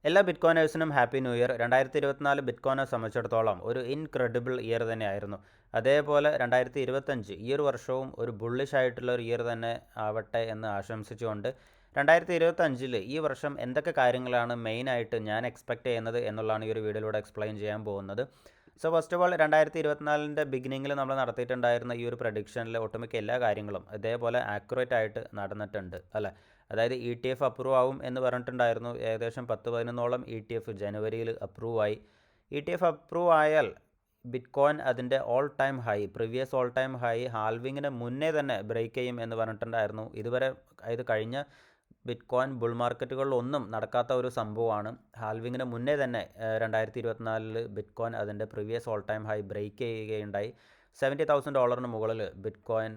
എല്ലാ ബിറ്റ്കോയിനേഴ്സിനും happy new year. 2024 ബിറ്റ്കോയിനെ സംബന്ധിച്ചിടത്തോളം ഒരു ഇൻക്രെഡിബിൾ ഇയർ തന്നെയായിരുന്നു. അതേപോലെ 2025 ഈ ഒരു വർഷവും ഒരു ബുള്ളിഷ് ആയിട്ടുള്ള ഒരു ഇയർ തന്നെ ആവട്ടെ എന്ന് ആശംസിച്ചുകൊണ്ട് 2025 ഈ വർഷം എന്തൊക്കെ കാര്യങ്ങളാണ് മെയിനായിട്ട് ഞാൻ എക്സ്പെക്റ്റ് ചെയ്യുന്നത് എന്നുള്ളതാണ് ഈ ഒരു വീഡിയോയിലൂടെ എക്സ്പ്ലെയിൻ ചെയ്യാൻ പോകുന്നത്. സോ ഫസ്റ്റ് ഓഫ് ഓൾ 2024 ബിഗിനിങ്ങിൽ നമ്മൾ നടത്തിയിട്ടുണ്ടായിരുന്ന ഈ ഒരു പ്രഡിക്ഷനിൽ ഒട്ടുമിക്ക എല്ലാ കാര്യങ്ങളും ഇതേപോലെ ആക്യുറേറ്റ് ആയിട്ട് നടന്നിട്ടുണ്ട് അല്ലേ. അതായത് ETF അപ്രൂവ് ആവും എന്ന് പറഞ്ഞിട്ടുണ്ടായിരുന്നു. ഏകദേശം 10-11ഓളം ETF ജനുവരിയിൽ അപ്രൂവ് ആയി. ETF അപ്രൂവ് ആയാൽ ബിറ്റ്കോയിൻ അതിൻ്റെ all time high, previous all time high ഹാൽവിങ്ങിന് മുന്നേ തന്നെ ബ്രേക്ക് ചെയ്യും എന്ന് പറഞ്ഞിട്ടുണ്ടായിരുന്നു. ഇതുവരെ അതായത് കഴിഞ്ഞ ബിറ്റ്കോയിൻ ബുൾ മാർക്കറ്റുകളിലൊന്നും നടക്കാത്ത ഒരു സംഭവമാണ്. ഹാൽവിങ്ങിന് മുന്നേ തന്നെ 2024 ബിറ്റ്കോയിൻ അതിൻ്റെ previous all time high break ചെയ്യുകയുണ്ടായി. $70,000 മുകളിൽ ബിറ്റ്കോയിൻ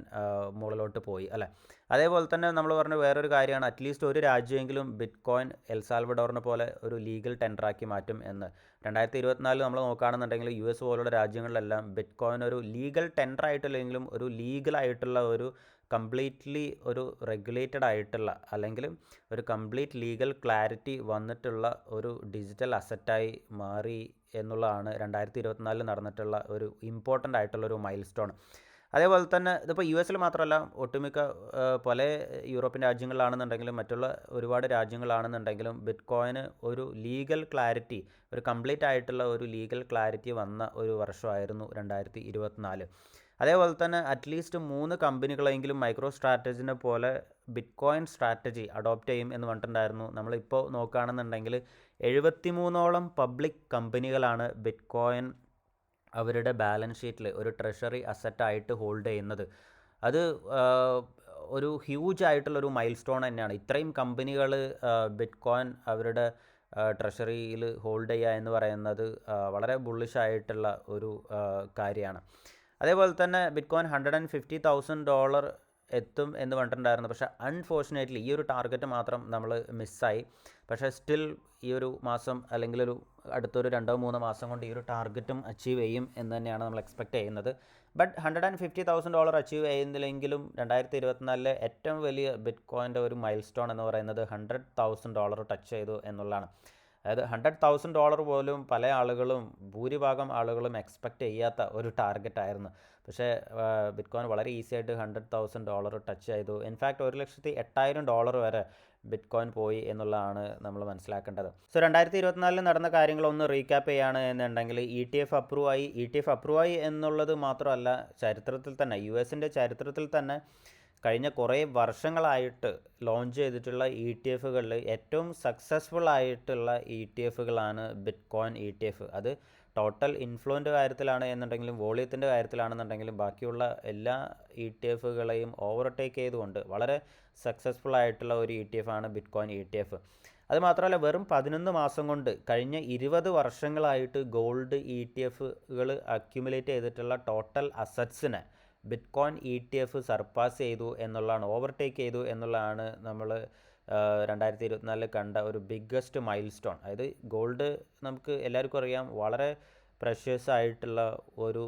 മുകളിലോട്ട് പോയി അല്ലേ. അതേപോലെ തന്നെ നമ്മൾ പറഞ്ഞ വേറൊരു കാര്യമാണ്, അറ്റ്ലീസ്റ്റ് ഒരു രാജ്യമെങ്കിലും ബിറ്റ്കോയിൻ എൽസാൽവഡോറിനെ പോലെ ഒരു ലീഗൽ ടെൻഡറാക്കി മാറ്റും എന്ന്. 2024 നമ്മൾ നോക്കുകയാണെന്നുണ്ടെങ്കിൽ US പോലുള്ള രാജ്യങ്ങളിലെല്ലാം ബിറ്റ്കോയിൻ ഒരു ലീഗൽ ടെൻഡർ ആയിട്ടില്ലെങ്കിലും ഒരു ലീഗലായിട്ടുള്ള ഒരു കംപ്ലീറ്റ്ലി ഒരു റെഗുലേറ്റഡ് ആയിട്ടുള്ള അല്ലെങ്കിൽ ഒരു കംപ്ലീറ്റ് ലീഗൽ ക്ലാരിറ്റി വന്നിട്ടുള്ള ഒരു ഡിജിറ്റൽ അസറ്റായി മാറി എന്നുള്ളതാണ് 2024 നടന്നിട്ടുള്ള ഒരു ഇമ്പോർട്ടൻ്റ് ആയിട്ടുള്ളൊരു മൈൽ സ്റ്റോൺ. അതേപോലെ തന്നെ ഇതിപ്പോൾ US മാത്രമല്ല, ഒട്ടുമിക്ക പല യൂറോപ്യൻ രാജ്യങ്ങളിലാണെന്നുണ്ടെങ്കിലും മറ്റുള്ള ഒരുപാട് രാജ്യങ്ങളാണെന്നുണ്ടെങ്കിലും ബിറ്റ്കോയിന് ഒരു ലീഗൽ ക്ലാരിറ്റി, ഒരു കംപ്ലീറ്റ് ആയിട്ടുള്ള ഒരു ലീഗൽ ക്ലാരിറ്റി വന്ന ഒരു വർഷമായിരുന്നു 2024. അതേപോലെ തന്നെ അറ്റ്ലീസ്റ്റ് 3 കമ്പനികളെങ്കിലും മൈക്രോ സ്ട്രാറ്റജിനെ പോലെ ബിറ്റ്കോയിൻ സ്ട്രാറ്റജി അഡോപ്റ്റ് ചെയ്യും എന്ന് പറഞ്ഞിട്ടുണ്ടായിരുന്നു. നമ്മളിപ്പോൾ നോക്കുകയാണെന്നുണ്ടെങ്കിൽ 73ഓളം പബ്ലിക് കമ്പനികളാണ് ബിറ്റ്കോയിൻ അവരുടെ ബാലൻസ് ഷീറ്റിൽ ഒരു ട്രഷറി അസറ്റായിട്ട് ഹോൾഡ് ചെയ്യുന്നത്. അത് ഒരു ഹ്യൂജ് ആയിട്ടുള്ളൊരു മൈൽ സ്റ്റോൺ തന്നെയാണ്. ഇത്രയും കമ്പനികൾ ബിറ്റ്കോയിൻ അവരുടെ ട്രഷറിയിൽ ഹോൾഡ് ചെയ്യുക എന്ന് പറയുന്നത് വളരെ ബുള്ളിഷായിട്ടുള്ള ഒരു കാര്യമാണ്. അതേപോലെ തന്നെ ബിറ്റ്കോയിൻ $150,000 എത്തും എന്ന് പറഞ്ഞിട്ടുണ്ടായിരുന്നു. പക്ഷേ അൺഫോർച്ചുനേറ്റ്ലി ഈ ഒരു ടാർഗറ്റ് മാത്രം നമ്മൾ മിസ്സായി. പക്ഷേ സ്റ്റിൽ ഈ ഒരു മാസം അല്ലെങ്കിൽ ഒരു അടുത്തൊരു 2-3 മാസം കൊണ്ട് ഈ ഒരു ടാർഗറ്റും അച്ചീവ് ചെയ്യും എന്ന് തന്നെയാണ് നമ്മൾ എക്സ്പെക്റ്റ് ചെയ്യുന്നത്. ബട്ട് $150,000 അച്ചീവ് ചെയ്യുന്നില്ലെങ്കിലും 2024 ഏറ്റവും വലിയ ബിറ്റ്കോയിൻ്റെ ഒരു മൈൽ സ്റ്റോൺ എന്ന് പറയുന്നത് $100,000 ടച്ച് ചെയ്തു എന്നുള്ളതാണ്. അതായത് $100,000 പോലും പല ആളുകളും ഭൂരിഭാഗം ആളുകളും എക്സ്പെക്റ്റ് ചെയ്യാത്ത ഒരു ടാർഗറ്റായിരുന്നു. പക്ഷേ ബിറ്റ്കോയിൻ വളരെ ഈസി ആയിട്ട് $100,000 ടച്ച് ചെയ്തു. ഇൻഫാക്റ്റ് $108,000 വരെ ബിറ്റ്കോയിൻ പോയി എന്നുള്ളതാണ് നമ്മൾ മനസ്സിലാക്കേണ്ടത്. സോ 2024 നടന്ന കാര്യങ്ങളൊന്ന് റീക്യാപ്പ് ചെയ്യുകയാണ് എന്നുണ്ടെങ്കിൽ ETF അപ്രൂവ് ആയി എന്നുള്ളത് മാത്രമല്ല, ചരിത്രത്തിൽ തന്നെ US ചരിത്രത്തിൽ തന്നെ കഴിഞ്ഞ കുറേ വർഷങ്ങളായിട്ട് ലോഞ്ച് ചെയ്തിട്ടുള്ള ETF-കളിൽ ഏറ്റവും സക്സസ്ഫുൾ ആയിട്ടുള്ള ETF-കളാണ് ബിറ്റ്കോയിൻ ETF. അത് ടോട്ടൽ ഇൻഫ്ലോൻ്റെ കാര്യത്തിലാണ് എന്നുണ്ടെങ്കിലും വോളിയത്തിൻ്റെ കാര്യത്തിലാണെന്നുണ്ടെങ്കിലും ബാക്കിയുള്ള എല്ലാ ETF-കളെയും ഓവർടേക്ക് ചെയ്തുകൊണ്ട് വളരെ സക്സസ്ഫുൾ ആയിട്ടുള്ള ഒരു ETF ആണ് ബിറ്റ്കോയിൻ ETF. അതുമാത്രമല്ല, വെറും 11 മാസം കൊണ്ട് കഴിഞ്ഞ 20 വർഷങ്ങളായിട്ട് ഗോൾഡ് ETF-കൾ അക്യുമുലേറ്റ് ചെയ്തിട്ടുള്ള ടോട്ടൽ അസറ്റ്സിനെ ബിറ്റ്കോയിൻ ETF സർപ്പാസ് ചെയ്തു എന്നുള്ളതാണ്, ഓവർടേക്ക് ചെയ്തു എന്നുള്ളതാണ് നമ്മൾ 2024 കണ്ട ഒരു ബിഗ്ഗസ്റ്റ് മൈൽ സ്റ്റോൺ. അതായത് ഗോൾഡ് നമുക്ക് എല്ലാവർക്കും അറിയാം വളരെ പ്രഷ്യസ് ആയിട്ടുള്ള ഒരു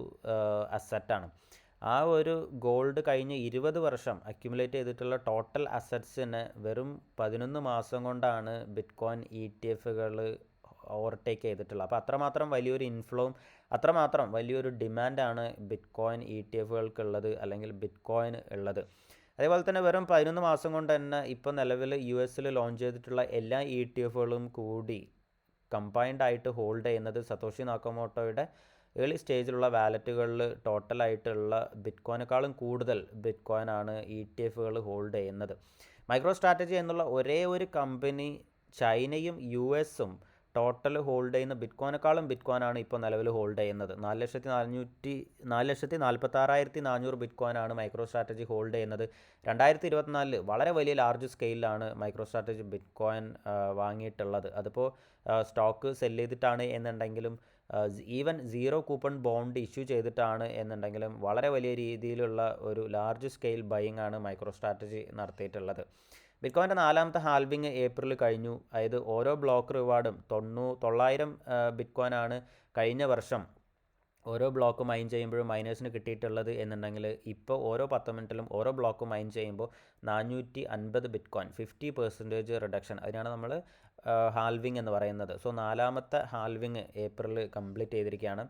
അസറ്റാണ്. ആ ഒരു ഗോൾഡ് കഴിഞ്ഞ 20 വർഷം അക്യുമുലേറ്റ് ചെയ്തിട്ടുള്ള ടോട്ടൽ അസറ്റ്സിനെ വെറും 11 മാസം കൊണ്ടാണ് ബിറ്റ്കോയിൻ ETF-കൾ ഓവർടേക്ക് ചെയ്തിട്ടുള്ളത്. അപ്പോൾ അത്രമാത്രം വലിയൊരു ഇൻഫ്ലോയും അത്രമാത്രം വലിയൊരു ഡിമാൻഡാണ് ബിറ്റ്കോയിൻ ETF-കൾക്കുള്ളത് അല്ലെങ്കിൽ ബിറ്റ്കോയിൻ ഉള്ളത്. അതേപോലെ തന്നെ വെറും 11 മാസം കൊണ്ട് തന്നെ ഇപ്പോൾ നിലവിൽ US ലോഞ്ച് ചെയ്തിട്ടുള്ള എല്ലാ ETF-കളും കൂടി കമ്പൈൻഡ് ആയിട്ട് ഹോൾഡ് ചെയ്യുന്നത് സതോഷി നാക്കമോട്ടോയുടെ ഏർലി സ്റ്റേജിലുള്ള വാലറ്റുകളിൽ ടോട്ടലായിട്ടുള്ള ബിറ്റ്കോയിനേക്കാളും കൂടുതൽ ബിറ്റ്കോയിനാണ് ETF-കൾ ഹോൾഡ് ചെയ്യുന്നത്. മൈക്രോ സ്ട്രാറ്റജി എന്നുള്ള ഒരേ ഒരു കമ്പനി ചൈനയും US-ഉം ടോട്ടൽ ഹോൾഡ് ചെയ്യുന്ന ബിറ്റ്കോയിനേക്കാളും ബിറ്റ്കോയിനാണ് ഇപ്പോൾ നിലവിൽ ഹോൾഡ് ചെയ്യുന്നത്. 4,46,400 ബിറ്റ്കോയിനാണ് മൈക്രോ സ്ട്രാറ്റജി ഹോൾഡ് ചെയ്യുന്നത്. 2024 വളരെ വലിയ ലാർജ് സ്കെയിലാണ് മൈക്രോ സ്ട്രാറ്റജി ബിറ്റ്കോയിൻ വാങ്ങിയിട്ടുള്ളത്. അതിപ്പോൾ സ്റ്റോക്ക് സെല് ചെയ്തിട്ടാണ് എന്നുണ്ടെങ്കിലും ഈവൻ 0 കൂപ്പൺ ബോണ്ട് ഇഷ്യൂ ചെയ്തിട്ടാണ് എന്നുണ്ടെങ്കിലും വളരെ വലിയ രീതിയിലുള്ള ഒരു ലാർജ് സ്കെയിൽ ബൈയിങ് ആണ് മൈക്രോ സ്ട്രാറ്റജി നടത്തിയിട്ടുള്ളത്. ബിറ്റ്കോയിൻ്റെ 4ാമത്തെ ഹാൽവിങ് ഏപ്രിൽ കഴിഞ്ഞു. അതായത് ഓരോ ബ്ലോക്ക് റിവാർഡും 900 ബിറ്റ്കോയിനാണ് കഴിഞ്ഞ വർഷം ഓരോ ബ്ലോക്ക് മൈൻ ചെയ്യുമ്പോഴും മൈനേഴ്സിന് കിട്ടിയിട്ടുള്ളത് എന്നുണ്ടെങ്കിൽ ഇപ്പോൾ ഓരോ 10 മിനിറ്റിലും ഓരോ ബ്ലോക്ക് മൈൻ ചെയ്യുമ്പോൾ 450 ബിറ്റ്കോയിൻ 50% റിഡക്ഷൻ, അതിനാണ് നമ്മൾ ഹാൽവിങ് എന്ന് പറയുന്നത്. സോ 4ാമത്തെ ഹാൽവിങ് ഏപ്രിൽ കംപ്ലീറ്റ് ചെയ്തിരിക്കുകയാണ്.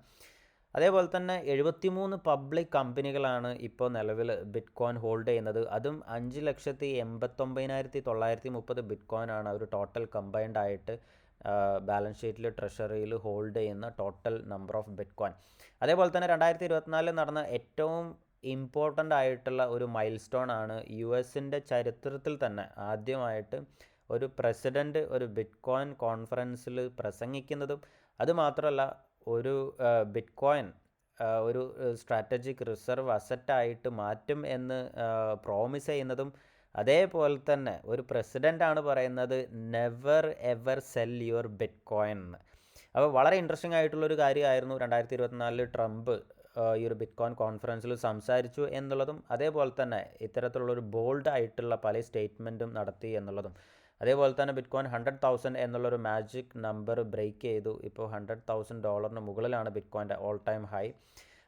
അതേപോലെ തന്നെ 73 പബ്ലിക് കമ്പനികളാണ് ഇപ്പോൾ നിലവിൽ ബിറ്റ്കോയിൻ ഹോൾഡ് ചെയ്യുന്നത്. അതും 5,89,930 ബിറ്റ്കോയിനാണ് അവർ ടോട്ടൽ കമ്പൈൻഡ് ആയിട്ട് ബാലൻസ് ഷീറ്റിൽ ട്രഷറിയിൽ ഹോൾഡ് ചെയ്യുന്ന ടോട്ടൽ നമ്പർ ഓഫ് ബിറ്റ്കോയിൻ. അതേപോലെ തന്നെ 2024 നടന്ന ഏറ്റവും ഇമ്പോർട്ടൻ്റ് ആയിട്ടുള്ള ഒരു മൈൽ സ്റ്റോൺ ആണ് US-ൻ്റെ ചരിത്രത്തിൽ തന്നെ ആദ്യമായിട്ട് ഒരു പ്രസിഡൻറ്റ് ഒരു ബിറ്റ്കോയിൻ കോൺഫറൻസിൽ പ്രസംഗിക്കുന്നതും അതുമാത്രമല്ല ഒരു ബിറ്റ്കോയിൻ ഒരു സ്ട്രാറ്റജിക് റിസർവ് അസറ്റായിട്ട് മാറ്റും എന്ന് പ്രോമിസ് ചെയ്യുന്നതും, അതേപോലെ തന്നെ ഒരു പ്രസിഡൻ്റാണ് പറയുന്നത് never ever cell your bitcoin എന്ന്. അപ്പോൾ വളരെ ഇൻട്രസ്റ്റിംഗ് ആയിട്ടുള്ളൊരു കാര്യമായിരുന്നു 2024 ട്രംപ് ഈ ഒരു ബിറ്റ്കോയിൻ കോൺഫറൻസിൽ സംസാരിച്ചു എന്നുള്ളതും, അതേപോലെ തന്നെ ഇത്തരത്തിലുള്ളൊരു ബോൾഡ് ആയിട്ടുള്ള പല സ്റ്റേറ്റ്മെൻറ്റും നടത്തി എന്നുള്ളതും. അതേപോലെ തന്നെ ബിറ്റ്കോയിൻ 100,000 എന്നുള്ളൊരു മാജിക് നമ്പർ ബ്രേക്ക് ചെയ്തു. ഇപ്പോൾ $100,000 മുകളിലാണ് ബിറ്റ്കോയിൻ്റെ ഓൾ ടൈം ഹൈ.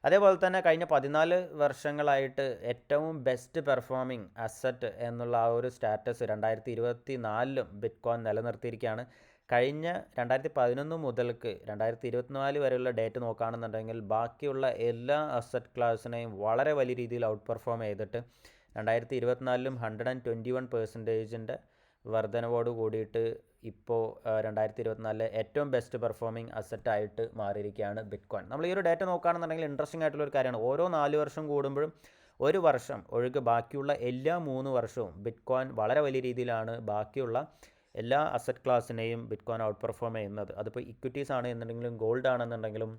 അതേപോലെ തന്നെ കഴിഞ്ഞ 14 വർഷങ്ങളായിട്ട് ഏറ്റവും ബെസ്റ്റ് പെർഫോമിംഗ് അസറ്റ് എന്നുള്ള ആ ഒരു സ്റ്റാറ്റസ് 2024 ബിറ്റ്കോയിൻ നിലനിർത്തിയിരിക്കുകയാണ്. കഴിഞ്ഞ 2011 മുതൽക്ക് 2024 വരെയുള്ള ഡേറ്റ് നോക്കുകയാണെന്നുണ്ടെങ്കിൽ ബാക്കിയുള്ള എല്ലാ അസറ്റ് ക്ലാസ്സിനെയും വളരെ വലിയ രീതിയിൽ ഔട്ട് പെർഫോം ചെയ്തിട്ട് 2024 121% വർധനവോട് കൂടിയിട്ട് ഇപ്പോൾ 2024 ഏറ്റവും ബെസ്റ്റ് പെർഫോമിംഗ് അസറ്റായിട്ട് മാറിയിരിക്കുകയാണ് ബിറ്റ്കോയിൻ. നമ്മൾ ഈ ഒരു ഡേറ്റ നോക്കുകയാണെന്നുണ്ടെങ്കിൽ ഇൻട്രസ്റ്റിംഗ് ആയിട്ടുള്ളൊരു കാര്യമാണ്. ഓരോ 4 വർഷം കൂടുമ്പോഴും ഒരു വർഷം ഒഴികെ ബാക്കിയുള്ള എല്ലാ 3 വർഷവും ബിറ്റ്കോയിൻ വളരെ വലിയ രീതിയിലാണ് ബാക്കിയുള്ള എല്ലാ അസറ്റ് ക്ലാസ്സിനെയും ബിറ്റ്കോയിൻ ഔട്ട് പെർഫോം ചെയ്യുന്നത്. അതിപ്പോൾ ഇക്വിറ്റീസ് ആണ് എന്നുണ്ടെങ്കിലും ഗോൾഡ് ആണെന്നുണ്ടെങ്കിലും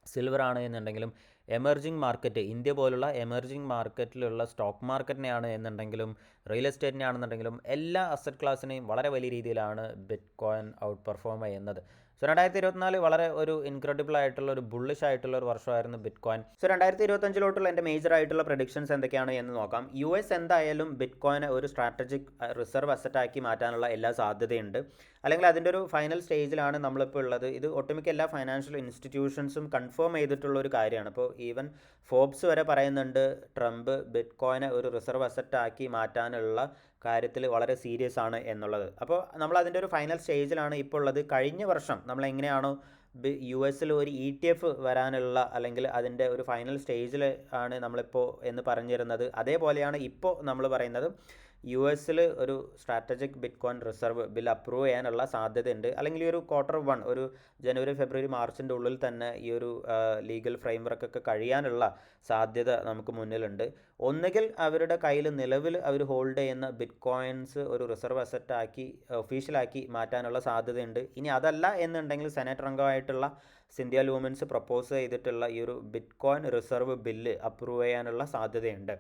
സിൽവർ ആണ് എന്നുണ്ടെങ്കിലും എമർജിങ് മാർക്കറ്റ് ഇന്ത്യ പോലുള്ള എമർജിങ് മാർക്കറ്റിലുള്ള സ്റ്റോക്ക് മാർക്കറ്റിനെയാണ് എന്നുണ്ടെങ്കിലും റിയൽ എസ്റ്റേറ്റിനെ ആണെന്നുണ്ടെങ്കിലും എല്ലാ അസറ്റ് ക്ലാസ്സിനെയും വളരെ വലിയ രീതിയിലാണ് ബിറ്റ്കോയിൻ ഔട്ട് പെർഫോം ചെയ്യുന്നത്. സോ 2024 വളരെ ഒരു ഇൻക്രെഡിബിൾ ആയിട്ടുള്ള ഒരു ബുള്ളിഷ് ആയിട്ടുള്ള ഒരു വർഷമായിരുന്നു ബിറ്റ്കോയിൻ. സോ 2025 എൻ്റെ മേജർ ആയിട്ടുള്ള പ്രഡിക്ഷൻസ് എന്തൊക്കെയാണ് എന്ന് നോക്കാം. US എന്തായാലും ബിറ്റ്കോയിനെ ഒരു സ്ട്രാറ്റജിക് റിസർവ് അസറ്റാക്കി മാറ്റാനുള്ള എല്ലാ സാധ്യതയുണ്ട്, അല്ലെങ്കിൽ അതിൻ്റെ ഒരു ഫൈനൽ സ്റ്റേജിലാണ് നമ്മളിപ്പോൾ ഉള്ളത്. ഇത് ഒട്ടുമിക്ക എല്ലാ ഫൈനാൻഷ്യൽ ഇൻസ്റ്റിറ്റ്യൂഷൻസും കൺഫേം ചെയ്തിട്ടുള്ള ഒരു കാര്യമാണ്. ഇപ്പോൾ ഈവൻ ഫോബ്സ് വരെ പറയുന്നുണ്ട് ട്രംപ് ബിറ്റ്കോയിനെ ഒരു റിസർവ് അസറ്റാക്കി മാറ്റാനുള്ള കാര്യത്തിൽ വളരെ സീരിയസ് ആണ് എന്നുള്ളത്. അപ്പോൾ നമ്മൾ അതിൻ്റെ ഒരു ഫൈനൽ സ്റ്റേജിലാണ് ഇപ്പോൾ ഉള്ളത്. കഴിഞ്ഞ വർഷം നമ്മൾ എങ്ങനെയാണോ US-ൽ ഒരു ETF വരാനുള്ള അല്ലെങ്കിൽ അതിൻ്റെ ഒരു ഫൈനൽ സ്റ്റേജിൽ ആണ് നമ്മളിപ്പോൾ എന്ന് പറഞ്ഞിരുന്നത്, അതേപോലെയാണ് ഇപ്പോൾ നമ്മൾ പറയുന്നത് US-ൽ ഒരു strategic bitcoin reserve bill approve ചെയ്യാനുള്ള സാധ്യതയുണ്ട്. അല്ലെങ്കിൽ ഈ ഒരു Q1 ഒരു ജനുവരി ഫെബ്രുവരി മാർച്ചിൻ്റെ ഉള്ളിൽ തന്നെ ഈ ഒരു ലീഗൽ ഫ്രെയിംവർക്കൊക്കെ കഴിയാനുള്ള സാധ്യത നമുക്ക് മുന്നിലുണ്ട്. ഒന്നുകിൽ അവരുടെ കയ്യിൽ നിലവിൽ അവർ ഹോൾഡ് ചെയ്യുന്ന ബിറ്റ്കോയിൻസ് ഒരു റിസർവ് അസറ്റാക്കി ഒഫീഷ്യലാക്കി മാറ്റാനുള്ള സാധ്യതയുണ്ട്. ഇനി അതല്ല എന്നുണ്ടെങ്കിൽ സെനറ്റ് അംഗമായിട്ടുള്ള സിന്ധ്യ ലൂമൻസ് പ്രപ്പോസ് ചെയ്തിട്ടുള്ള ഈ ഒരു ബിറ്റ്കോയിൻ റിസർവ് ബില്ല് അപ്രൂവ് ചെയ്യാനുള്ള സാധ്യതയുണ്ട്.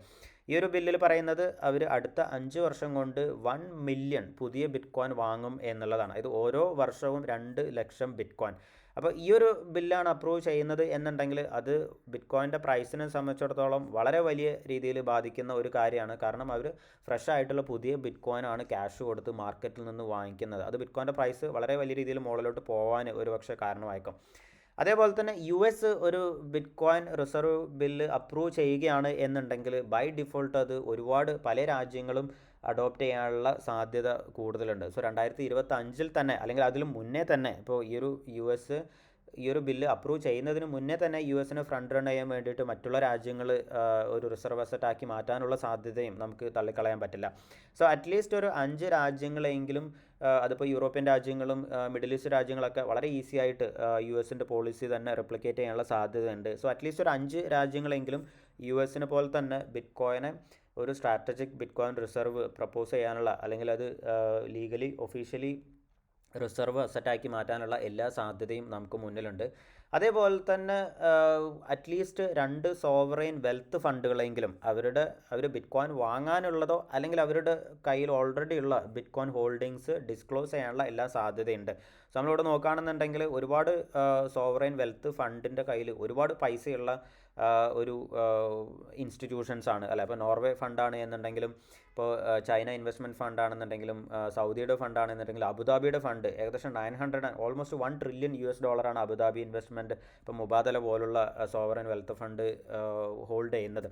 ഈ ഒരു ബില്ലിൽ പറയുന്നത് അവർ അടുത്ത 5 വർഷം കൊണ്ട് 1 മില്യൺ പുതിയ ബിറ്റ്കോയിൻ വാങ്ങും എന്നുള്ളതാണ്. ഇത് ഓരോ വർഷവും 2 ലക്ഷം ബിറ്റ്കോയിൻ. അപ്പോൾ ഈ ഒരു ബില്ലാണ് അപ്രൂവ് ചെയ്യുന്നത് എന്നുണ്ടെങ്കിൽ അത് ബിറ്റ്കോയിൻ്റെ പ്രൈസിനെ സംബന്ധിച്ചിടത്തോളം വളരെ വലിയ രീതിയിൽ ബാധിക്കുന്ന ഒരു കാര്യമാണ്. കാരണം അവർ ഫ്രഷ് ആയിട്ടുള്ള പുതിയ ബിറ്റ്കോയിനാണ് ക്യാഷ് കൊടുത്ത് മാർക്കറ്റിൽ നിന്ന് വാങ്ങിക്കുന്നത്. അത് ബിറ്റ്കോയിൻ്റെ പ്രൈസ് വളരെ വലിയ രീതിയിൽ മുകളിലോട്ട് പോകാൻ ഒരുപക്ഷെ കാരണമായിരിക്കും. അതേപോലെ തന്നെ US ഒരു ബിറ്റ്കോയിൻ റിസർവ് ബില്ല് അപ്രൂവ് ചെയ്യുകയാണ് എന്നുണ്ടെങ്കിൽ ബൈ ഡിഫോൾട്ട് അത് ഒരുപാട് പല രാജ്യങ്ങളും അഡോപ്റ്റ് ചെയ്യാനുള്ള സാധ്യത കൂടുതലുണ്ട്. സോ 2025 തന്നെ അല്ലെങ്കിൽ അതിലും മുന്നേ തന്നെ ഇപ്പോൾ ഈ ഒരു US ഈ ഒരു ബില്ല് അപ്രൂവ് ചെയ്യുന്നതിന് മുന്നേ തന്നെ US-ന് ഫ്രണ്ട് റൺ ചെയ്യാൻ വേണ്ടിയിട്ട് മറ്റുള്ള രാജ്യങ്ങൾ ഒരു റിസർവ് അസറ്റാക്കി മാറ്റാനുള്ള സാധ്യതയും നമുക്ക് തള്ളിക്കളയാൻ പറ്റില്ല. സോ അറ്റ്ലീസ്റ്റ് ഒരു 5 രാജ്യങ്ങളെങ്കിലും അതിപ്പോൾ യൂറോപ്യൻ രാജ്യങ്ങളും മിഡിൽ ഈസ്റ്റ് രാജ്യങ്ങളൊക്കെ വളരെ ഈസി ആയിട്ട് US-ൻ്റെ പോളിസി തന്നെ റെപ്ലിക്കേറ്റ് ചെയ്യാനുള്ള സാധ്യതയുണ്ട്. സോ അറ്റ്ലീസ്റ്റ് ഒരു 5 രാജ്യങ്ങളെങ്കിലും US-നെ പോലെ തന്നെ ബിറ്റ്കോയിനെ ഒരു സ്ട്രാറ്റജിക് ബിറ്റ്കോയിൻ റിസർവ് പ്രപ്പോസ് ചെയ്യാനുള്ള അല്ലെങ്കിൽ അത് ലീഗലി ഒഫീഷ്യലി റിസർവ് അസറ്റാക്കി മാറ്റാനുള്ള എല്ലാ സാധ്യതയും നമുക്ക് മുന്നിലുണ്ട്. അതേപോലെ തന്നെ അറ്റ്ലീസ്റ്റ് 2 സോവറൈൻ വെൽത്ത് ഫണ്ടുകളെങ്കിലും അവർ ബിറ്റ്കോയിൻ വാങ്ങാനുള്ളതോ അല്ലെങ്കിൽ അവരുടെ കയ്യിൽ ഓൾറെഡി ഉള്ള ബിറ്റ്കോയിൻ ഹോൾഡിങ്സ് ഡിസ്ക്ലോസ് ചെയ്യാനുള്ള എല്ലാ സാധ്യതയുണ്ട്. സോ നമ്മളിവിടെ നോക്കുകയാണെന്നുണ്ടെങ്കിൽ ഒരുപാട് സോവറൈൻ വെൽത്ത് ഫണ്ടിൻ്റെ കയ്യിൽ ഒരുപാട് പൈസയുള്ള ഒരു ഇൻസ്റ്റിറ്റ്യൂഷൻസ് ആണ് അല്ല. ഇപ്പോൾ നോർവേ ഫണ്ടാണ് എന്നുണ്ടെങ്കിലും ഇപ്പോൾ ചൈന ഇൻവെസ്റ്റ്മെൻറ്റ് ഫണ്ടാണെന്നുണ്ടെങ്കിലും സൗദിയുടെ ഫണ്ടാണെന്നുണ്ടെങ്കിലും അബുദാബിയുടെ ഫണ്ട് ഏകദേശം almost $1 trillion Abu Dhabi investment investment ഇപ്പോൾ മുബാദല പോലുള്ള സോവറൻ വെൽത്ത് ഫണ്ട് ഹോൾഡ് ചെയ്യുന്നത്.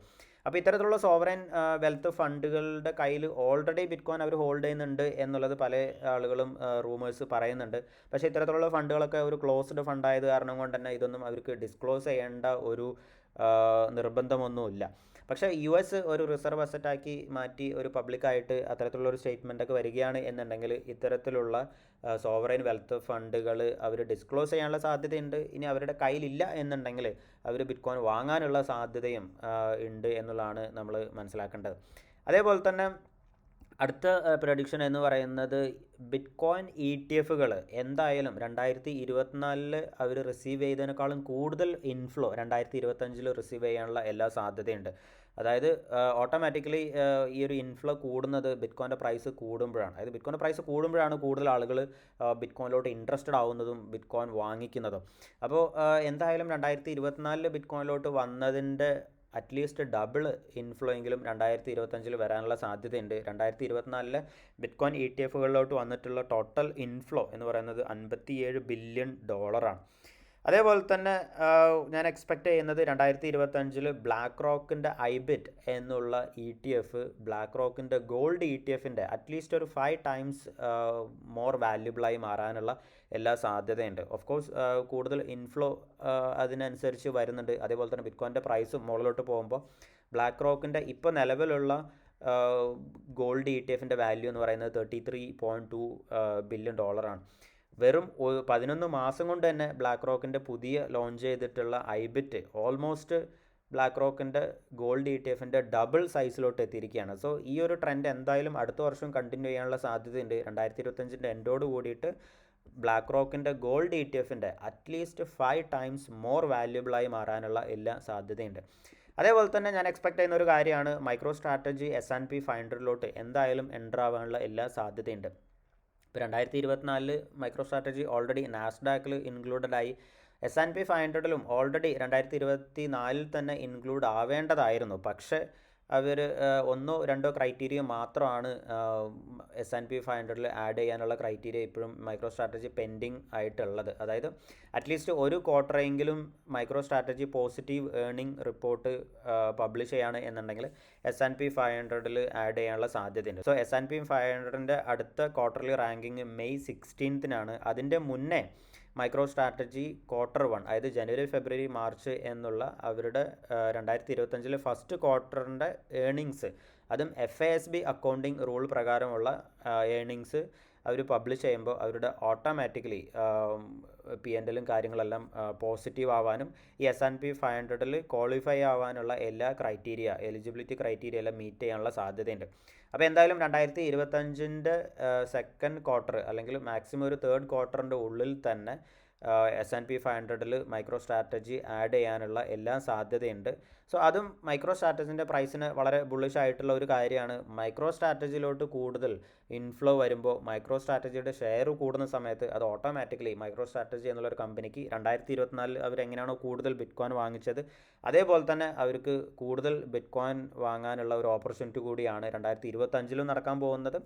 അപ്പോൾ ഇത്തരത്തിലുള്ള സോവറൻ വെൽത്ത് ഫണ്ടുകളുടെ കയ്യിൽ ഓൾറെഡി ബിറ്റ്കോയിൻ അവർ ഹോൾഡ് ചെയ്യുന്നുണ്ട് എന്നുള്ളത് പല ആളുകളും റൂമേഴ്സ് പറയുന്നുണ്ട്. പക്ഷേ ഇത്തരത്തിലുള്ള ഫണ്ടുകളൊക്കെ ഒരു ക്ലോസ്ഡ് ഫണ്ടായത് കാരണം കൊണ്ട് തന്നെ ഇതൊന്നും അവർക്ക് ഡിസ്ക്ലോസ് ചെയ്യേണ്ട ഒരു നിർബന്ധമൊന്നുമില്ല. പക്ഷേ US ഒരു റിസർവ് അസറ്റാക്കി മാറ്റി ഒരു പബ്ലിക്കായിട്ട് അത്തരത്തിലുള്ളൊരു സ്റ്റേറ്റ്മെൻറ്റൊക്കെ വരികയാണ് എന്നുണ്ടെങ്കിൽ ഇത്തരത്തിലുള്ള സോവറൈൻ വെൽത്ത് ഫണ്ടുകൾ അവർ ഡിസ്ക്ലോസ് ചെയ്യാനുള്ള സാധ്യതയുണ്ട്. ഇനി അവരുടെ കയ്യിലില്ല എന്നുണ്ടെങ്കിൽ അവർ ബിറ്റ്കോയിൻ വാങ്ങാനുള്ള സാധ്യതയും ഉണ്ട് എന്നുള്ളതാണ് നമ്മൾ മനസ്സിലാക്കേണ്ടത്. അതേപോലെ തന്നെ അടുത്ത പ്രഡിക്ഷൻ എന്ന് പറയുന്നത് ബിറ്റ്കോയിൻ ETF എന്തായാലും 2024 അവർ റിസീവ് ചെയ്തതിനേക്കാളും കൂടുതൽ ഇൻഫ്ലോ 2025 റിസീവ് ചെയ്യാനുള്ള എല്ലാ സാധ്യതയുണ്ട്. അതായത് ഓട്ടോമാറ്റിക്കലി ഈ ഒരു ഇൻഫ്ലോ കൂടുന്നത് ബിറ്റ്കോയിൻ്റെ പ്രൈസ് കൂടുമ്പോഴാണ്. അതായത് ബിറ്റ്കോയിൻ്റെ പ്രൈസ് കൂടുമ്പോഴാണ് കൂടുതൽ ആളുകൾ ബിറ്റ്കോയിനിലോട്ട് ഇൻട്രസ്റ്റഡ് ആവുന്നതും ബിറ്റ്കോയിൻ വാങ്ങിക്കുന്നതും. അപ്പോൾ എന്തായാലും 2024 ബിറ്റ്കോയിനിലോട്ട് വന്നതിൻ്റെ അറ്റ്ലീസ്റ്റ് ഡബിൾ ഇൻഫ്ലോ എങ്കിലും 2025 വരാനുള്ള സാധ്യതയുണ്ട്. 2024 ബിറ്റ്കോയിൻ ETF വന്നിട്ടുള്ള ടോട്ടൽ ഇൻഫ്ലോ എന്ന് പറയുന്നത് $57 ബില്യൺ. അതേപോലെ തന്നെ ഞാൻ എക്സ്പെക്റ്റ് ചെയ്യുന്നത് 2025 ബ്ലാക്ക് റോക്കിൻ്റെ IBIT എന്നുള്ള ETF ബ്ലാക്ക് റോക്കിൻ്റെ ഗോൾഡ് ETF അറ്റ്ലീസ്റ്റ് ഒരു 5 times മോർ വാല്യുബിളായി മാറാനുള്ള എല്ലാ സാധ്യതയുണ്ട്. ഓഫ് കോഴ്സ് കൂടുതൽ ഇൻഫ്ലോ അതിനനുസരിച്ച് വരുന്നുണ്ട്. അതേപോലെ തന്നെ ബിറ്റ്കോയിൻ്റെ പ്രൈസ് മുകളിലോട്ട് പോകുമ്പോൾ ബ്ലാക്ക് റോക്കിൻ്റെ ഇപ്പോൾ നിലവിലുള്ള ഗോൾഡ് ETF വാല്യൂ എന്ന് പറയുന്നത് $33.2 ബില്യൺ. വെറും 11 മാസം കൊണ്ട് തന്നെ ബ്ലാക്ക് റോക്കിൻ്റെ പുതിയ ലോഞ്ച് ചെയ്തിട്ടുള്ള IBIT ഓൾമോസ്റ്റ് ബ്ലാക്ക് റോക്കിൻ്റെ ഗോൾഡ് ETF ഡബിൾ സൈസിലോട്ട് എത്തിയിരിക്കുകയാണ്. സോ ഈ ഒരു ട്രെൻഡ് എന്തായാലും അടുത്ത വർഷം കണ്ടിന്യൂ ചെയ്യാനുള്ള സാധ്യതയുണ്ട്. 2025 എൻഡോട് കൂടിയിട്ട് ബ്ലാക്ക് റോക്കിൻ്റെ gold ETF at least 5 times more വാല്യുബിളായി മാറാനുള്ള എല്ലാ സാധ്യതയുണ്ട്. അതേപോലെ തന്നെ ഞാൻ എക്സ്പെക്റ്റ് ചെയ്യുന്ന ഒരു കാര്യമാണ് മൈക്രോ സ്ട്രാറ്റജി S&P 500 എന്തായാലും എൻ്റർ ആവാനുള്ള എല്ലാ സാധ്യതയുണ്ട്. ഇപ്പോൾ 2024 മൈക്രോ സ്ട്രാറ്റജി ഓൾറെഡി നാസ്ഡാക്കിൽ ഇൻക്ലൂഡഡ് ആയി. S&P 500 ഓൾറെഡി 2024 തന്നെ ഇൻക്ലൂഡ് ആവേണ്ടതായിരുന്നു. പക്ഷേ അവർ 1-2 ക്രൈറ്റീരിയ മാത്രമാണ് S&P 500 ആഡ് ചെയ്യാനുള്ള ക്രൈറ്റീരിയ ഇപ്പോഴും മൈക്രോ സ്ട്രാറ്റജി പെൻഡിങ് ആയിട്ടുള്ളത്. അതായത് അറ്റ്ലീസ്റ്റ് ഒരു ക്വാർട്ടറെങ്കിലും MicroStrategy positive earning report publish ചെയ്യാണ് എന്നുണ്ടെങ്കിൽ S&P 500 ആഡ് ചെയ്യാനുള്ള സാധ്യതയുണ്ട്. സോ S&P 500 അടുത്ത ക്വാർട്ടർലി റാങ്കിങ് May 16 അതിൻ്റെ മുന്നേ മൈക്രോ സ്ട്രാറ്റജി Q1 അതായത് ജനുവരി, ഫെബ്രുവരി, മാർച്ച് എന്നുള്ള അവരുടെ 2025 ഫസ്റ്റ് ക്വാർട്ടറിൻ്റെ ഏർണിങ്സ് അതും FASB അക്കൗണ്ടിങ് റൂൾ പ്രകാരമുള്ള ഏർണിങ്സ് അവർ പബ്ലിഷ് ചെയ്യുമ്പോൾ അവരുടെ ഓട്ടോമാറ്റിക്കലി P&L കാര്യങ്ങളെല്ലാം പോസിറ്റീവ് ആവാനും ഈ S&P 500 ക്വാളിഫൈ ആവാനുള്ള എല്ലാ എലിജിബിലിറ്റി ക്രൈറ്റീരിയ എല്ലാം മീറ്റ് ചെയ്യാനുള്ള സാധ്യതയുണ്ട്. അപ്പോൾ എന്തായാലും 2025 സെക്കൻഡ് ക്വാർട്ടർ അല്ലെങ്കിൽ മാക്സിമം ഒരു തേർഡ് ക്വാർട്ടറിൻ്റെ ഉള്ളിൽ തന്നെ S&P 500 മൈക്രോ സ്ട്രാറ്റജി ആഡ് ചെയ്യാനുള്ള എല്ലാ സാധ്യതയുണ്ട്. സോ അതും മൈക്രോ സ്ട്രാറ്റജിൻ്റെ പ്രൈസിന് വളരെ ബുള്ളിഷ് ആയിട്ടുള്ള ഒരു കാര്യമാണ്. മൈക്രോ സ്ട്രാറ്റജിയിലോട്ട് കൂടുതൽ ഇൻഫ്ലോ വരുമ്പോൾ മൈക്രോ സ്ട്രാറ്റജിയുടെ ഷെയർ കൂടുന്ന സമയത്ത് അത് ഓട്ടോമാറ്റിക്കലി മൈക്രോ സ്ട്രാറ്റജി എന്നുള്ളൊരു കമ്പനിക്ക് 2024 അവരെങ്ങനെയാണോ കൂടുതൽ ബിറ്റ്കോയിൻ വാങ്ങിച്ചത് അതേപോലെ തന്നെ അവർക്ക് കൂടുതൽ ബിറ്റ്കോയിൻ വാങ്ങാനുള്ള ഒരു ഓപ്പർച്യൂണിറ്റി കൂടിയാണ് 2025 നടക്കാൻ പോകുന്നത്.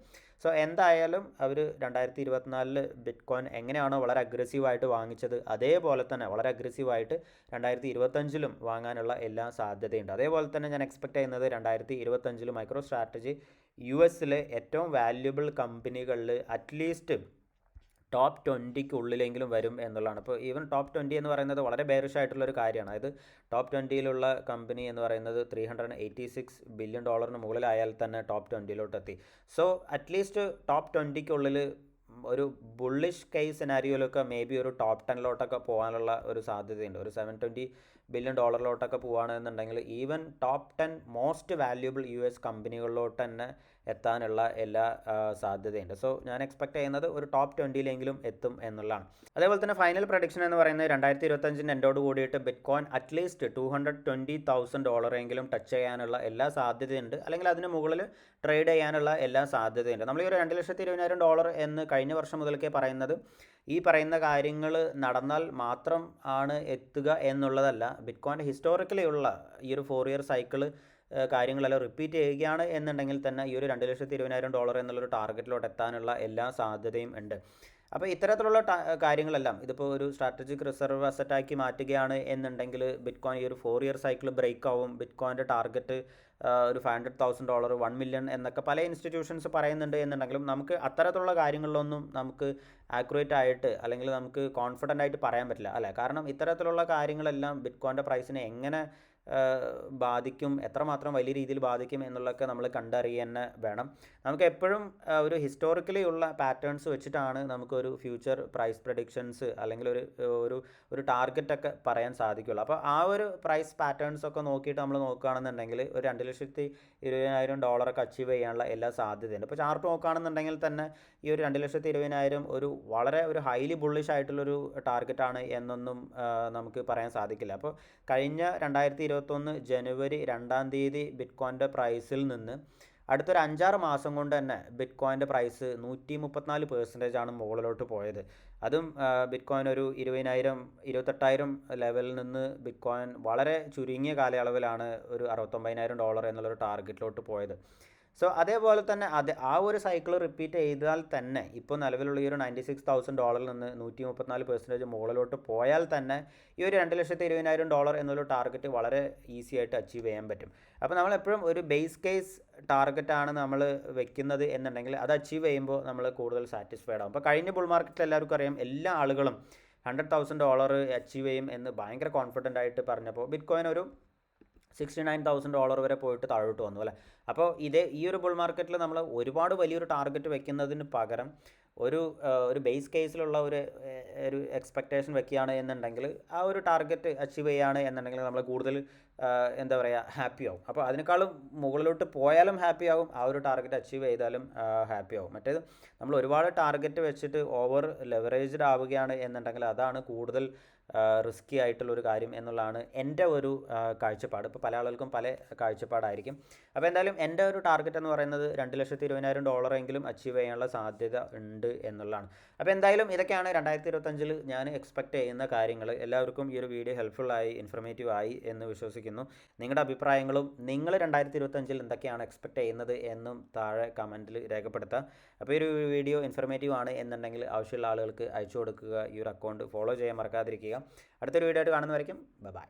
സോ എന്തായാലും അവർ 2024 ബിറ്റ്കോയിൻ എങ്ങനെയാണോ വളരെ അഗ്രസീവായിട്ട് വാങ്ങിച്ചത് അതേപോലെ തന്നെ വളരെ അഗ്രസീവായിട്ട് 2025 വാങ്ങാനുള്ള എല്ലാ സാധ്യതയുണ്ട്. അതേപോലെ തന്നെ ഞാൻ എക്സ്പെക്റ്റ് ചെയ്യുന്നത് 2025 മൈക്രോ സ്ട്രാറ്റജി US ഏറ്റവും വാല്യുബിൾ കമ്പനികളിൽ അറ്റ്ലീസ്റ്റ് ടോപ്പ് 20 ഉള്ളിലെങ്കിലും വരും എന്നുള്ളതാണ്. ഇപ്പോൾ ഈവൻ ടോപ്പ് 20 എന്ന് പറയുന്നത് വളരെ ബെയറിഷ് ആയിട്ടുള്ളൊരു കാര്യമാണ്. അതായത് ടോപ്പ് 20 കമ്പനി എന്ന് പറയുന്നത് $386 ബില്യൺ മുകളിലായാൽ തന്നെ ടോപ്പ് 20 എത്തി. സോ അറ്റ്ലീസ്റ്റ് ടോപ്പ് 20 ഒരു ബുള്ളിഷ് കേസ് സിനാരിയോയിലൊക്കെ മേ ബി ഒരു ടോപ്പ് 10 പോകാനുള്ള ഒരു സാധ്യതയുണ്ട്. ഒരു $720 ബില്യൺ പോവുകയാണെന്നുണ്ടെങ്കിൽ even top 10 most valuable US കമ്പനികളിലോട്ട് തന്നെ എത്താനുള്ള എല്ലാ സാധ്യതയുണ്ട്. സോ ഞാൻ എക്സ്പെക്റ്റ് ചെയ്യുന്നത് ഒരു ടോപ്പ് 20 എത്തും എന്നുള്ളതാണ്. അതേപോലെ തന്നെ ഫൈനൽ പ്രഡിക്ഷൻ എന്ന് പറയുന്നത് 2025 എൻഡോട് കൂടിയിട്ട് ബിറ്റ്കോയിൻ അറ്റ്ലീസ്റ്റ് $220,000 ടച്ച് ചെയ്യാനുള്ള എല്ലാ സാധ്യതയുണ്ട്. അല്ലെങ്കിൽ അതിന് മുകളിൽ ട്രേഡ് ചെയ്യാനുള്ള എല്ലാ സാധ്യതയുണ്ട്. നമ്മൾ ഈ ഒരു $220,000 എന്ന് കഴിഞ്ഞ വർഷം മുതൽക്കേ പറയുന്നത് ഈ പറയുന്ന കാര്യങ്ങൾ നടന്നാൽ മാത്രം ആണ് എത്തുക എന്നുള്ളതല്ല. ബിറ്റ്കോയിൻ്റെ ഹിസ്റ്റോറിക്കലി ഉള്ള ഈ ഒരു 4 year സൈക്കിള് കാര്യങ്ങളെല്ലാം റിപ്പീറ്റ് ചെയ്യുകയാണ് എന്നുണ്ടെങ്കിൽ തന്നെ ഈ ഒരു $220,000 എന്നുള്ളൊരു ടാർഗറ്റിലോട്ട് എത്താനുള്ള എല്ലാ സാധ്യതയും ഉണ്ട്. അപ്പോൾ ഇത്തരത്തിലുള്ള കാര്യങ്ങളെല്ലാം ഇതിപ്പോൾ ഒരു സ്ട്രാറ്റജിക് റിസർവ് അസറ്റാക്കി മാറ്റുകയാണ് എന്നുണ്ടെങ്കിൽ ബിറ്റ് കോയിൻ ഈ ഒരു 4 ഇയർ സൈക്കിൾ ബ്രേക്ക് ആവും. ബിറ്റ് കോയിൻ്റെ ടാർഗറ്റ് ഒരു $500,000 1 മില്യൺ എന്നൊക്കെ പല ഇൻസ്റ്റിറ്റ്യൂഷൻസ് പറയുന്നുണ്ട് എന്നുണ്ടെങ്കിലും നമുക്ക് അത്തരത്തിലുള്ള കാര്യങ്ങളിലൊന്നും നമുക്ക് ആക്യുറേറ്റ് ആയിട്ട് അല്ലെങ്കിൽ നമുക്ക് കോൺഫിഡൻ്റ് ആയിട്ട് പറയാൻ പറ്റില്ല അല്ലേ. കാരണം ഇത്തരത്തിലുള്ള കാര്യങ്ങളെല്ലാം ബിറ്റ് കോയിൻ്റെ പ്രൈസിനെ എങ്ങനെ ബാധിക്കും, എത്രമാത്രം വലിയ രീതിയിൽ ബാധിക്കും എന്നുള്ളതൊക്കെ നമ്മൾ കണ്ടറിയുക തന്നെ വേണം. നമുക്ക് എപ്പോഴും ഒരു ഹിസ്റ്റോറിക്കലി ഉള്ള പാറ്റേൺസ് വെച്ചിട്ടാണ് നമുക്കൊരു ഫ്യൂച്ചർ പ്രൈസ് പ്രഡിക്ഷൻസ് അല്ലെങ്കിൽ ഒരു ഒരു ടാർഗറ്റൊക്കെ പറയാൻ സാധിക്കുള്ളൂ. അപ്പോൾ ആ ഒരു പ്രൈസ് പാറ്റേൺസൊക്കെ നോക്കിയിട്ട് നമ്മൾ നോക്കുകയാണെന്നുണ്ടെങ്കിൽ ഒരു $2,20,000 അച്ചീവ് ചെയ്യാനുള്ള എല്ലാ സാധ്യതയുണ്ട്. ഇപ്പോൾ ചാർട്ട് നോക്കുകയാണെന്നുണ്ടെങ്കിൽ തന്നെ ഈ ഒരു 2,20,000 ഒരു ഹൈലി ബുള്ളിഷ് ആയിട്ടുള്ളൊരു ടാർഗറ്റാണ് എന്നൊന്നും നമുക്ക് പറയാൻ സാധിക്കില്ല. അപ്പോൾ കഴിഞ്ഞ 2021 ജനുവരി 2 ബിറ്റ് കോയിൻ്റെ പ്രൈസിൽ നിന്ന് അടുത്തൊരു 5-6 മാസം കൊണ്ട് തന്നെ ബിറ്റ് കോയിൻ്റെ പ്രൈസ് 134% മുകളിലോട്ട് പോയത്. അതും ബിറ്റ് കോയിൻ ഒരു 20,000 28,000 ലെവലിൽ നിന്ന് ബിറ്റ് കോയിൻ വളരെ ചുരുങ്ങിയ കാലയളവിലാണ് ഒരു $69,000 എന്നുള്ളൊരു ടാർഗറ്റിലോട്ട് പോയത്. സോ അതേപോലെ തന്നെ ആ ഒരു സൈക്കിൾ റിപ്പീറ്റ് ചെയ്താൽ തന്നെ ഇപ്പോൾ നിലവിലുള്ള ഈ ഒരു $96,000 നിന്ന് 134% മുകളിലോട്ട് പോയാൽ തന്നെ ഈ ഒരു $2,20,000 എന്നൊരു ടാർഗറ്റ് വളരെ ഈസി ആയിട്ട് അച്ചീവ് ചെയ്യാൻ പറ്റും. അപ്പോൾ നമ്മളെപ്പോഴും ഒരു ബേസ് കേസ് ടാർഗറ്റാണ് നമ്മൾ വെക്കുന്നത് എന്നുണ്ടെങ്കിൽ അത് അച്ചീവ് ചെയ്യുമ്പോൾ നമ്മൾ കൂടുതൽ സാറ്റിസ്ഫൈഡ് ആകും. അപ്പോൾ കഴിഞ്ഞ ബുൾ മാർക്കറ്റിൽ എല്ലാവർക്കും അറിയാം, എല്ലാ ആളുകളും $100,000 അച്ചീവ് ചെയ്യും എന്ന് ഭയങ്കര കോൺഫിഡൻ്റ് ആയിട്ട് പറഞ്ഞപ്പോൾ ബിറ്റ് കോയിൻ ഒരു $69,000 വരെ പോയിട്ട് താഴോട്ട് വന്നു അല്ലേ. അപ്പോൾ ഈ ഒരു ബുൾ മാർക്കറ്റിൽ നമ്മൾ ഒരുപാട് വലിയൊരു ടാർഗറ്റ് വെക്കുന്നതിന് പകരം ഒരു ബേസ് കേസിലുള്ള ഒരു എക്സ്പെക്റ്റേഷൻ വെക്കുകയാണ് എന്നുണ്ടെങ്കിൽ ആ ഒരു ടാർഗറ്റ് അച്ചീവ് ചെയ്യുകയാണ് എന്നുണ്ടെങ്കിൽ നമ്മൾ കൂടുതൽ എന്താ പറയുക ഹാപ്പി ആവും. അപ്പോൾ അതിനേക്കാളും മുകളിലോട്ട് പോയാലും ഹാപ്പി ആവും, ആ ഒരു ടാർഗറ്റ് അച്ചീവ് ചെയ്താലും ഹാപ്പി ആവും. മറ്റേത് നമ്മൾ ഒരുപാട് ടാർഗറ്റ് വെച്ചിട്ട് ഓവർ ലെവറേജ്ഡ് ആവുകയാണ് എന്നുണ്ടെങ്കിൽ അതാണ് കൂടുതൽ റിസ്ക്കി ആയിട്ടുള്ളൊരു കാര്യം എന്നുള്ളതാണ് എൻ്റെ ഒരു കാഴ്ചപ്പാട്. ഇപ്പോൾ പല ആളുകൾക്കും പല കാഴ്ചപ്പാടായിരിക്കും. അപ്പോൾ എന്തായാലും എൻ്റെ ഒരു ടാർഗറ്റ് എന്ന് പറയുന്നത് $2,20,000 എങ്കിലും അച്ചീവ് ചെയ്യാനുള്ള സാധ്യത ഉണ്ട് എന്നുള്ളതാണ്. അപ്പോൾ എന്തായാലും ഇതൊക്കെയാണ് 2025 ഞാൻ എക്സ്പെക്റ്റ് ചെയ്യുന്ന കാര്യങ്ങൾ. എല്ലാവർക്കും ഈ ഒരു വീഡിയോ ഹെൽപ്ഫുള്ളായി ഇൻഫർമേറ്റീവ് ആയി എന്ന് വിശ്വസിക്കുന്നു. നിങ്ങളുടെ അഭിപ്രായങ്ങളും നിങ്ങൾ 2025 എന്തൊക്കെയാണ് എക്സ്പെക്റ്റ് ചെയ്യുന്നത് എന്നും താഴെ കമൻറ്റിൽ രേഖപ്പെടുത്തുക. അപ്പോൾ ഈ ഒരു വീഡിയോ ഇൻഫർമേറ്റീവ് ആണ് എന്നുണ്ടെങ്കിൽ ആവശ്യമുള്ള ആളുകൾക്ക് അയച്ചു കൊടുക്കുക. ഈ ഒരു അക്കൗണ്ട് ഫോളോ ചെയ്യാൻ മറക്കാതിരിക്കുക. അടുത്തൊരു വീഡിയോ ആയിട്ട് കാണുന്നവരേക്കും ബൈ.